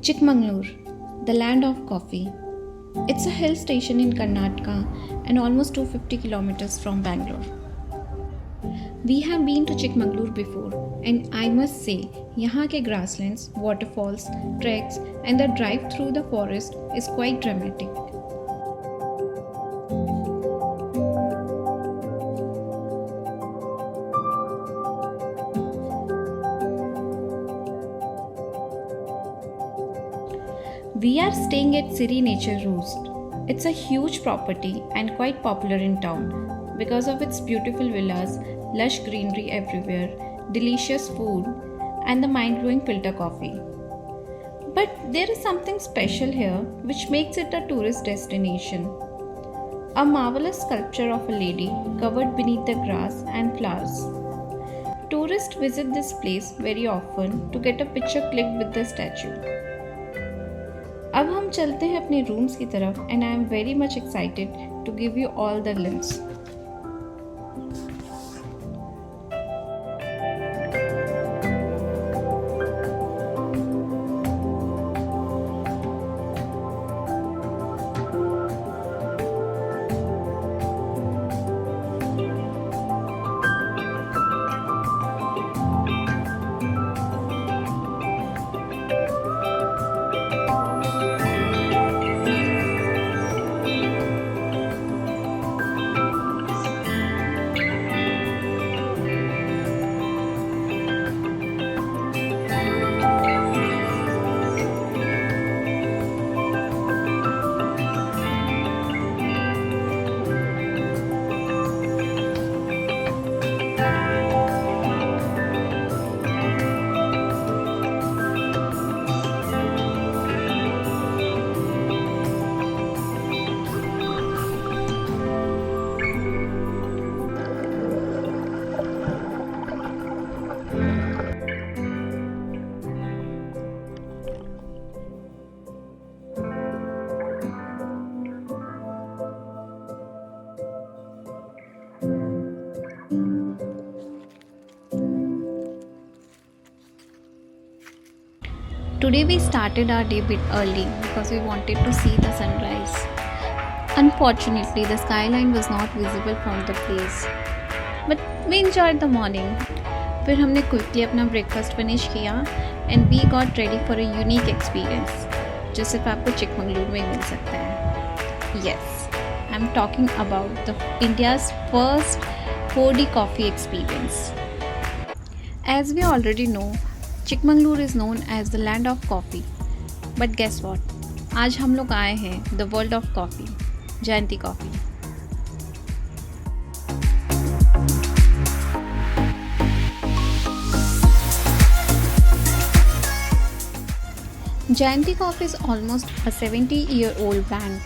Chikmagalur, the land of coffee. It's a hill station in Karnataka and almost 250 kilometers from Bangalore. We have been to Chikmagalur before, and I must say, यहाँ के grasslands, waterfalls, treks, and the drive through the forest is quite dramatic. We are staying at Siri Nature Roost. It's a huge property and quite popular in town because of its beautiful villas, lush greenery everywhere, delicious food, and the mind-blowing filter coffee. But there is something special here which makes it a tourist destination. A marvelous sculpture of a lady covered beneath the grass and flowers. Tourists visit this place very often to get a picture clicked with the statue. अब हम चलते हैं अपने rooms की तरफ and I am very much excited to give you all the links. Today we started our day a bit early because we wanted to see the sunrise. Unfortunately, the skyline was not visible from the place, but we enjoyed the morning. फिर हमने quickly अपना breakfast finish किया and we got ready for a unique experience जो सिर्फ आपको चिकमंगलुरु में मिल सकता है. Yes, I'm talking about the India's first 4D coffee experience. As we already know, Chikmagaluru is known as the land of coffee. But guess what? आज हम लोग आए हैं the world of coffee, Jayanti coffee. Jayanti Coffee is almost a 70-year-old brand,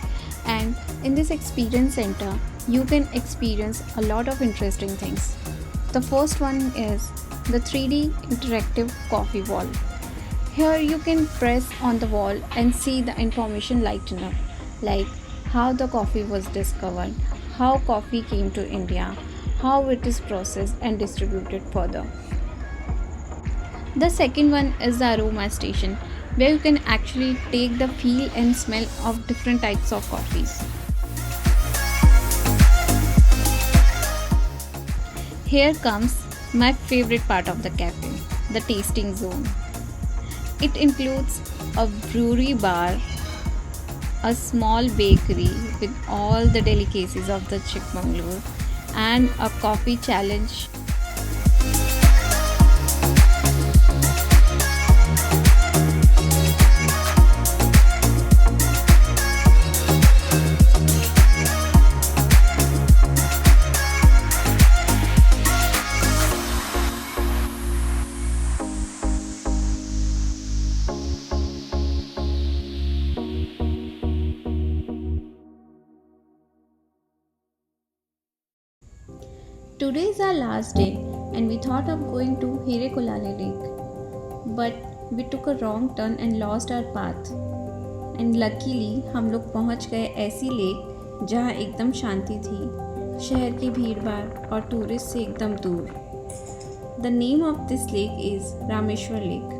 and in this experience center, you can experience a lot of interesting things. The first one is the 3D interactive coffee wall. Here you can press on the wall and see the information lighten up, like how the coffee was discovered, how coffee came to India, how it is processed and distributed further. The second one is the aroma station, where you can actually take the feel and smell of different types of coffees. Here comes my favorite part of the cafe, the tasting zone. It includes a brewery bar, a small bakery with all the delicacies of the Chikmagalur, and a coffee challenge. Today is our last day and we thought of going to Hirekulale Lake, but we took a wrong turn and lost our path. And luckily हम लोग पहुंच गए ऐसी lake जहां एकदम शांति थी, शहर की भीड़-भाड़ और टूरिस्ट से एकदम दूर. The name of this lake is Rameshwar Lake.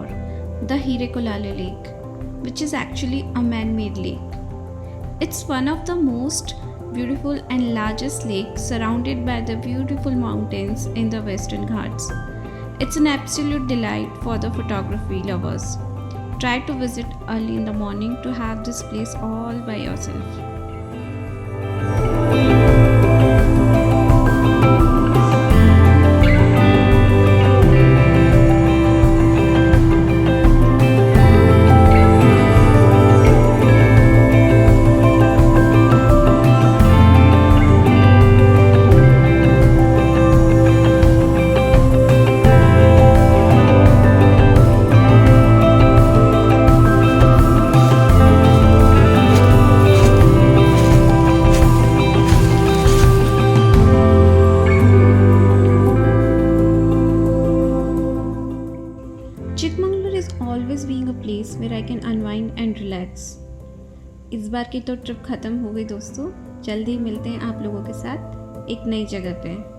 Bangalore, the Hirekulale Lake, which is actually a man-made lake. It's one of the most beautiful and largest lakes surrounded by the beautiful mountains in the Western Ghats. It's an absolute delight for the photography lovers. Try to visit early in the morning to have this place all by yourself. Chikmagalur is always being a place where I can unwind and relax. इस बार की तो trip ख़त्म हो गई दोस्तों, जल्दी मिलते हैं आप लोगों के साथ एक नई जगह पे।